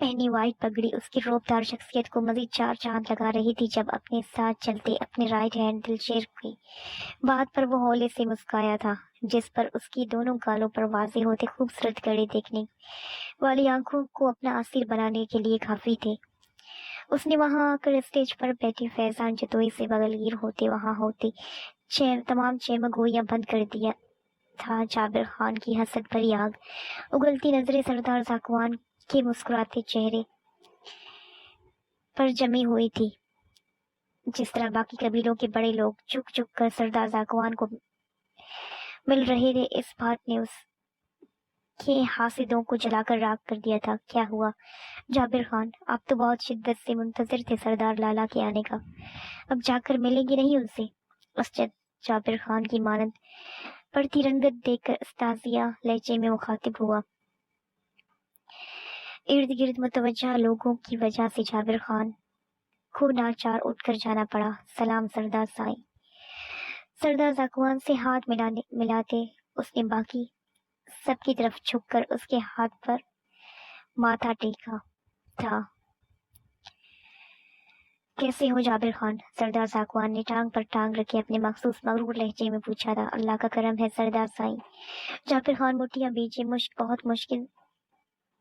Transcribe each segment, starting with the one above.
پہنی وائٹ پگڑی اس کی روبدار شخصیت کو مزید چار چاند لگا رہی تھی جب اپنے ساتھ چلتے اپنے رائٹ ہینڈ دلشیر کی بات پر وہ ہولے سے مسکرایا تھا، جس پر اس کی دونوں گالوں پر واضح ہوتے خوبصورت گڑے دیکھنے والی آنکھوں کو اپنا اسیر بنانے کے لیے کافی تھے۔ اس نے وہاں آ کر اسٹیج پر بیٹھی فیضان جتوئی سے بغلگیر ہوتے وہاں ہوتی تمام چمگوئیاں بند کر دیا تھا۔ جابر خان کی حسد بھری آگ اگلتی نظریں سردار ذاکوان کے مسکراتے چہرے پر جمی ہوئی تھی۔ جس طرح باقی قبیلوں کے بڑے لوگ جھک جھک کر سردار ذاکوان کو مل رہے تھے، اس بات نے اس کے حاسدوں کو جلا کر راکھ کر دیا تھا۔ کیا ہوا جابر خان؟ آپ تو بہت شدت سے منتظر تھے سردار لالا کے آنے کا، اب جا کر ملیں گے نہیں ان سے؟ اسجد جابر خان کی مانند پڑتی رنگت دیکھ کر استازیہ لہجے میں مخاطب ہوا۔ ارد گرد متوجہ لوگوں کی وجہ سے جابر خان کو ناچار اٹھ کر جانا پڑا۔ سلام سردار سائیں۔ سردار ذاکوان سے ہاتھ ملاتے اس نے باقی سب کی طرف جھک کر اس کے ہاتھ پر ماتھا ٹیکا تھا۔ کیسے ہو جابر خان؟ سردار ذاکوان نے ٹانگ پر ٹانگ رکھے اپنے مخصوص مغرور لہجے میں پوچھا تھا۔ اللہ کا کرم ہے سردار سائیں۔ جابر خان مٹھیاں بیچے بہت مشکل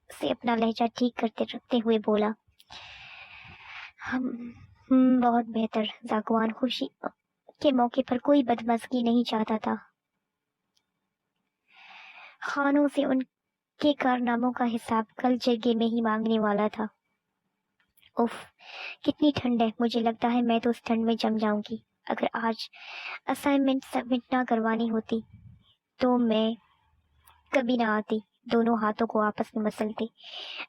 سے اپنا لہجہ ٹھیک کرتے رکھتے ہوئے بولا۔ بہت بہتر۔ ذاکوان خوشی کے موقع پر کوئی بدمزگی نہیں چاہتا تھا، خانوں سے ان کے کارناموں کا حساب کل جرگے میں ہی مانگنے والا تھا۔ اف کتنی ٹھنڈ ہے، مجھے لگتا ہے میں تو اس ٹھنڈ میں جم جاؤں گی۔ اگر آج اسائنمنٹ سبمٹ نہ کروانی ہوتی تو میں کبھی نہ آتی۔ دونوں ہاتھوں کو آپس میں مسلتے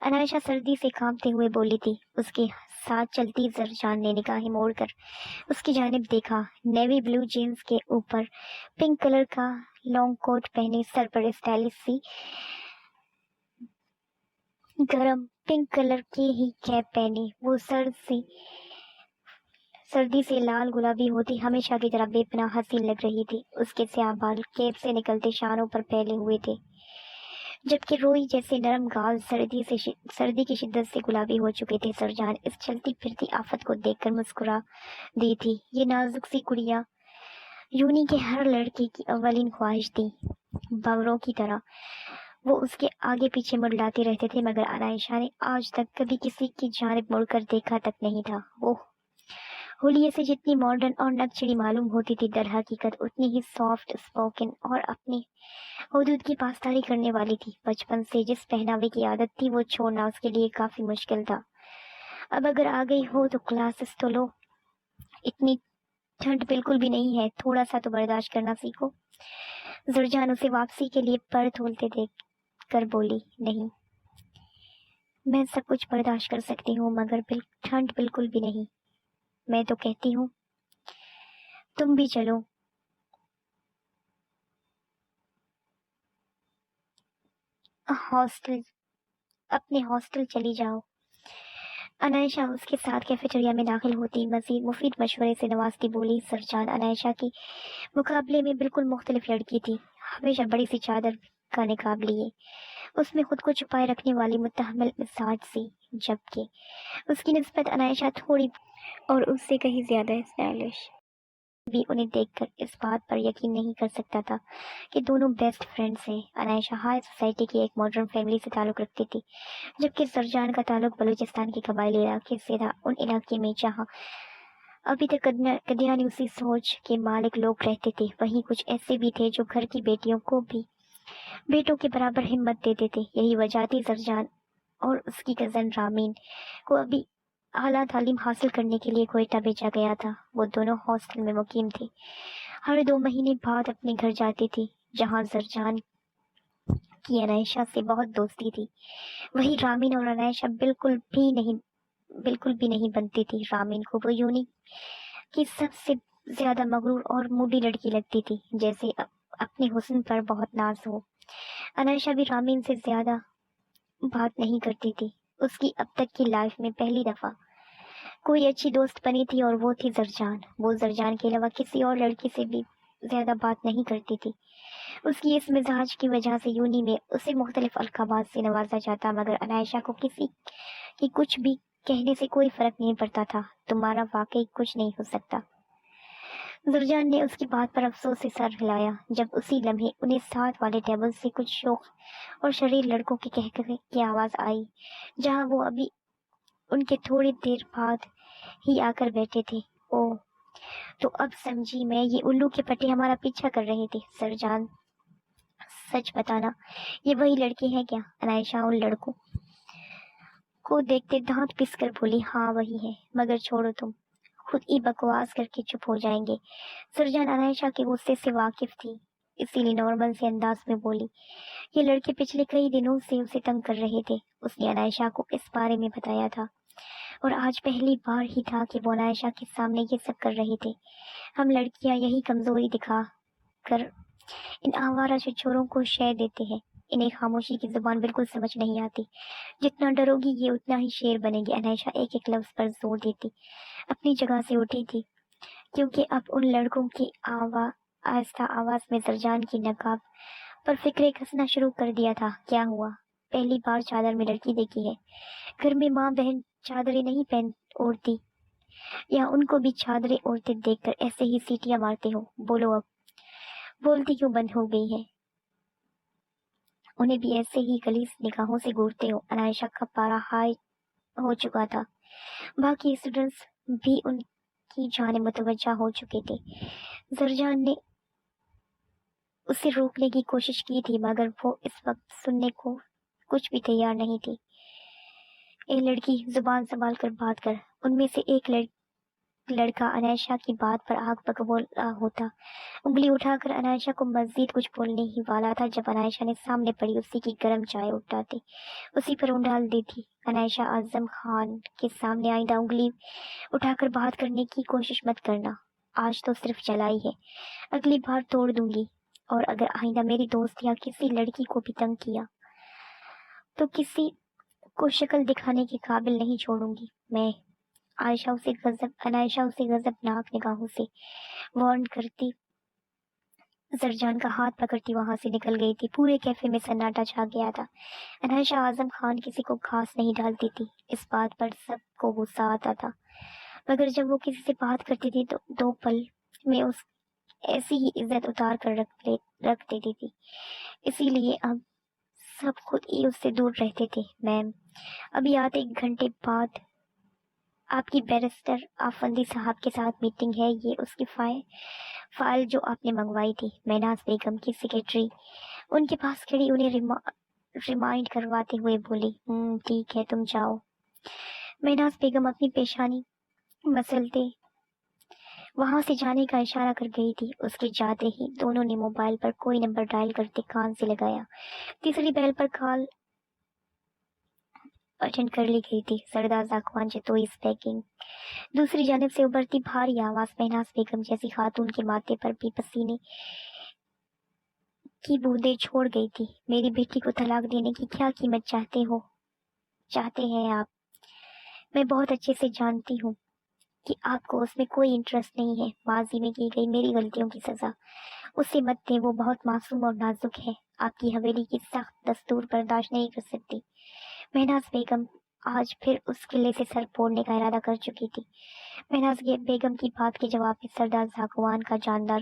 عنائشہ سردی سے کانپتے ہوئے بولی تھی۔ اس کے ساتھ چلتی زرجان نے نگاہیں موڑ کر اس کی جانب دیکھا۔ نیوی بلو جینز کے اوپر پنک کلر کا لانگ کوٹ پہنے، سر پر اسٹائلش سی گرم پنک کلر کی ہی کیپ پہنی، وہ سردی سے لال گلابی ہوتی ہمیشہ کی طرح بے پناہ حسین لگ رہی تھی۔ اس کے سیاہ بال کیپ سے نکلتے شانوں پر پھیلے ہوئے تھے، جبکہ روئی جیسے نرم گال سردی کی شدت سے گلابی ہو چکے تھے۔ سرجان اس چلتی پھرتی آفت کو دیکھ کر مسکرا دی تھی۔ یہ نازک سی گڑیا یونی کے ہر لڑکی کی اولین خواہش تھی، بوروں کی طرح وہ اس کے آگے پیچھے منڈلاتے رہتے تھے، مگر عنائشہ نے آج تک کبھی کسی کی جانب مڑ کر دیکھا تک نہیں تھا۔ وہ حلیے سے جتنی ماڈرن اور نکچڑی معلوم ہوتی تھی، در حقیقت اتنی ہی سافٹ اسپوکن اور اپنی حدود کی پاسداری کرنے والی تھی۔ بچپن سے جس پہناوے کی عادت تھی وہ چھوڑنا اس کے لیے کافی مشکل تھا۔ اب اگر آ گئی ہو تو کلاسز تو لو، اتنی ٹھنڈ بالکل بھی نہیں ہے، تھوڑا سا تو برداشت کرنا سیکھو۔ زرجان اسے واپسی کے لیے پر تھولتے دیکھ کر بولی۔ نہیں، میں سب کچھ برداشت کر سکتی ہوں مگر ٹھنڈ بالکل بھی نہیں۔ میں تو کہتی ہوں تم بھی چلو۔ اپنے ہاسٹل چلی جاؤ۔ عنائشہ اس کے ساتھ کیفیٹریا میں داخل ہوتی مزید مفید مشورے سے نوازتی بولی۔ سرجان عنائشہ کی مقابلے میں بالکل مختلف لڑکی تھی، ہمیشہ بڑی سی چادر کا نقاب لیے اس میں خود کو چھپائے رکھنے والی متحمل مزاج سی، جبکہ اس کی نسبت عنائشہ تھوڑی اور اس سے کہیں زیادہ اسٹائلش بھی انہیں دیکھ کر اس بات پر یقین نہیں کر سکتا تھا کہ دونوں بیسٹ فرینڈز ہیں۔ عنائشہ ہائی سوسائٹی کی ایک ماڈرن فیملی سے تعلق رکھتی تھی، جبکہ سرجان کا تعلق بلوچستان کے قبائلی علاقے سے تھا، ان علاقے میں جہاں ابھی تک قدیانوسی سوچ کے مالک لوگ رہتے تھے، وہیں کچھ ایسے بھی تھے جو گھر کی بیٹیوں کو بھی بیٹوں کے برابر ہمت دیتے تھے۔ یہی وجہ تھی سرجان اور اس کی کزن رامین کو ابھی اعلیٰ تعلیم حاصل کرنے کے لیے کوئٹہ بھیجا گیا تھا۔ وہ دونوں ہاسٹل میں مقیم تھے، ہر 2 مہینے بعد اپنے گھر جاتی تھی، جہاں زرجان کی عنائشہ سے بہت دوستی تھی۔ وہی رامین اور عنائشہ بالکل بھی نہیں بنتی تھی۔ رامین کو وہ یونی کی سب سے زیادہ مغرور اور موڈی لڑکی لگتی تھی، جیسے اپنے حسن پر بہت ناز ہو۔ عنائشہ بھی رامین سے زیادہ بات نہیں کرتی تھی، اس کی اب تک کی لائف میں پہلی دفعہ کوئی اچھی دوست بنی تھی اور وہ تھی زرجان۔ وہ زرجان کے علاوہ کسی اور لڑکی سے بھی زیادہ بات نہیں کرتی تھی، اس کی اس مزاج کی وجہ سے یونی میں اسے مختلف القابات سے نوازا جاتا، مگر عنائشہ کو کسی کی کچھ بھی کہنے سے کوئی فرق نہیں پڑتا تھا۔ تمہارا واقعی کچھ نہیں ہو سکتا۔ زرجان نے اس کی بات پر افسوس سے سر ہلایا۔ جب اسی لمحے انہیں ساتھ والے ٹیبل سے کچھ شوخ اور شریر لڑکوں کے کہکہے کی آواز آئی، جہاں وہ ابھی ان کے تھوڑی دیر بعد ہی آ کر بیٹھے تھے۔ اوہ، تو اب سمجھی میں، یہ الو کے پٹے ہمارا پیچھا کر رہے تھے۔ زرجان، سچ بتانا، یہ وہی لڑکے ہیں کیا؟ عنائشہ ان لڑکوں کو دیکھتے دانت پس کر بولی۔ ہاں وہی ہے، مگر چھوڑو، تم خود ہی بکواس کر کے چپ ہو جائیں گے۔ زرجان عنائشہ کے غصے سے واقف تھی، اسی لیے نارمل سے انداز میں بولی۔ یہ لڑکے پچھلے کئی دنوں سے اسے تنگ کر رہے تھے۔ اس نے عنائشہ کو اس بارے میں بتایا تھا، اور آج پہلی بار ہی تھا کہ وہ عنائشہ کے سامنے یہ سب کر رہے تھے۔ ہم لڑکیاں یہی کمزوری دکھا کر ان آوارہ چھچوروں کو شے دیتے ہیں۔ انہیں خاموشی کی زبان بالکل سمجھ نہیں آتی۔ جتنا ڈرو گی یہ اتنا ہی شیر بنے گی۔ عنائشہ ایک ایک لفظ پر زور دیتی اپنی جگہ سے اٹھی تھی، کیونکہ اب ان لڑکوں کی آہستہ آواز میں زرجان کی نقاب پر فکرے کسنا شروع کر دیا تھا۔ کیا ہوا؟ پہلی بار چادر میں لڑکی دیکھی ہے؟ گھر میں ماں بہن چادریں نہیں اوڑھتی، یا ان کو بھی چادریں اوڑھتے دیکھ کر ایسے ہی سیٹیاں مارتے ہو؟ بولو اب، بولتی کیوں بند ہو گئی ہے؟ انہیں بھی ایسے ہی غلیظ نگاہوں سے گھورتے ہو؟ عنائشہ کا پارا ہائی ہو چکا تھا، باقی اسٹوڈنٹس بھی ان کی جانب متوجہ ہو چکے تھے۔ زرجان نے اسے روکنے کی کوشش کی تھی، مگر وہ اس وقت سننے کو کچھ بھی تیار نہیں تھی۔ اے لڑکی، زبان سنبھال کر بات کر۔ ان میں سے ایک لڑکا عنائشہ کی بات پر آگ بگولا ہوتا انگلی اٹھا کر عنائشہ کو مزید کچھ بولنے ہی والا تھا، جب عنائشہ نے سامنے پڑی اسی کی گرم چائے اٹھاتے اسی پر ڈال دیتی۔ عنائشہ، اعظم خان کے سامنے آئندہ انگلی اٹھا کر بات کرنے کی کوشش مت کرنا۔ آج تو صرف چلائی ہے، اگلی بار توڑ دوں گی، اور اگر آئندہ میری دوست یا کسی لڑکی کو بھی تنگ کیا تو کسی کو شکل دکھانے کے قابل نہیں چھوڑوں گی میں۔ عنائشہ اسے غضبناک نگاہوں سے وارن کرتی زرجان کا ہاتھ پکڑتی وہاں سے نکل گئی تھی۔ پورے کیفے میں سناٹا چھا گیا تھا۔ عنائشہ اعظم خان کسی کو گھاس نہیں ڈالتی تھی، اس بات پر سب کو غصہ آتا تھا، مگر جب وہ کسی سے بات کرتی تھی تو 2 پل میں اس ایسی ہی عزت اتار کر رکھ دیتی تھی۔ اسی لیے اب سب خود ہی اس سے دور رہتے تھے۔ میم، ابھی آدھے 1 گھنٹے بعد آپ کی بیرسٹر آفندی صاحب کے ساتھ میٹنگ ہے، یہ اس کی فائل جو آپ نے منگوائی تھی۔ مہناز بیگم کی سیکرٹری ان کے پاس کھڑی انہیں ریمائنڈ کرواتے ہوئے بولی۔ ٹھیک ہے، تم جاؤ۔ مہناز بیگم اپنی پیشانی مسلتے وہاں سے جانے کا اشارہ کر گئی تھی۔ اس کے جاتے ہی دونوں نے موبائل پر کوئی نمبر ڈائل کرتے کان سے لگایا۔ تیسری بیل پر کال اٹینڈ کر لی گئی تھی۔ سردار زاکوان چتوئی اسپیکنگ۔ دوسری جانب سے ابھرتی بھاری آواز مہناز بیگم جیسی خاتون کے ماتھے پر بھی پسینے کی بوندیں چھوڑ گئی تھی۔ میری بیٹی کو طلاق دینے کی کیا قیمت چاہتے ہیں آپ؟ میں بہت اچھے سے جانتی ہوں کہ آپ کو اس میں کوئی انٹرسٹ نہیں ہے۔ ماضی میں کی گئی میری غلطیوں کی سزا اسے مت دیں، وہ بہت معصوم اور نازک ہے۔ آپ کی حویلی کی سخت دستور برداشت نہیں کر سکتی۔ مہناز بیگم آج پھر اس قلعے سے سر پھوڑنے کا ارادہ کر چکی تھی۔ مہناز بیگم کی بات کے جواب میں سردار زاکوان کا جاندار